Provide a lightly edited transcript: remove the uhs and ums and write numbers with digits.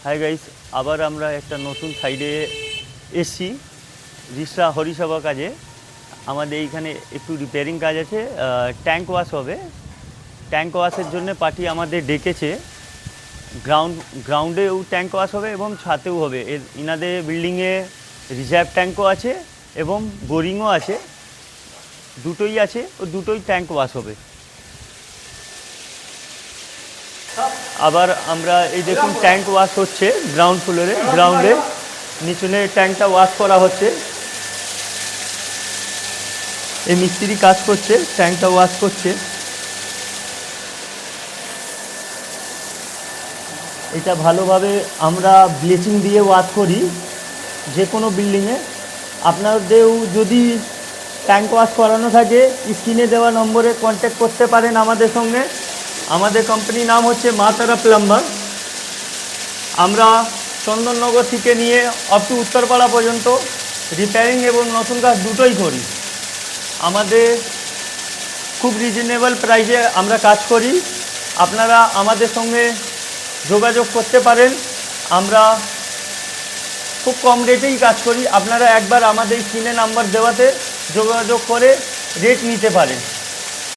Hi guys, আবার আমরা একটা নতুন সাইডে এসছি রিসরা হরিসভা কাজে। আমাদের এইখানে একটু রিপেয়ারিং কাজ আছে, ট্যাঙ্ক ওয়াশ হবে। ট্যাঙ্ক ওয়াশের জন্য পার্টি আমাদের ডেকেছে। গ্রাউন্ডেও ট্যাঙ্ক ওয়াশ হবে এবং ছাতেও হবে। ইনাদের বিল্ডিংয়ে রিজার্ভ ট্যাঙ্কও আছে এবং বোরিংও আছে, দুটোই আছে। ও দুটোই ট্যাঙ্ক ওয়াশ হবে। আবার আমরা এই দেখুন ট্যাঙ্ক ওয়াশ হচ্ছে গ্রাউন্ড ফ্লোরে, গ্রাউন্ডে নিচনে ট্যাঙ্কটা ওয়াশ করা হচ্ছে। এই মিস্ত্রি কাজ করছে, ট্যাঙ্কটা ওয়াশ করছে। এটা ভালোভাবে আমরা ব্লিচিং দিয়ে ওয়াশ করি যে কোনো বিল্ডিংয়ে। আপনাদেরও যদি ট্যাঙ্ক ওয়াশ করানো থাকে স্ক্রিনে দেওয়া নম্বরে কন্ট্যাক্ট করতে পারেন আমাদের সঙ্গে। আমাদের কোম্পানির নাম হচ্ছে মা তারা প্লাম্বার। আমরা চন্দননগর থেকে নিয়ে আপ টু উত্তরপাড়া পর্যন্ত রিপেয়ারিং এবং নতুন কাজ দুটোই করি। আমাদের খুব রিজনেবল প্রাইসে আমরা কাজ করি। আপনারা আমাদের সঙ্গে যোগাযোগ করতে পারেন। আমরা খুব কম রেটেই কাজ করি। আপনারা একবার আমাদের স্ক্রিনে নাম্বার দেওয়াতে যোগাযোগ করে রেট নিতে পারেন।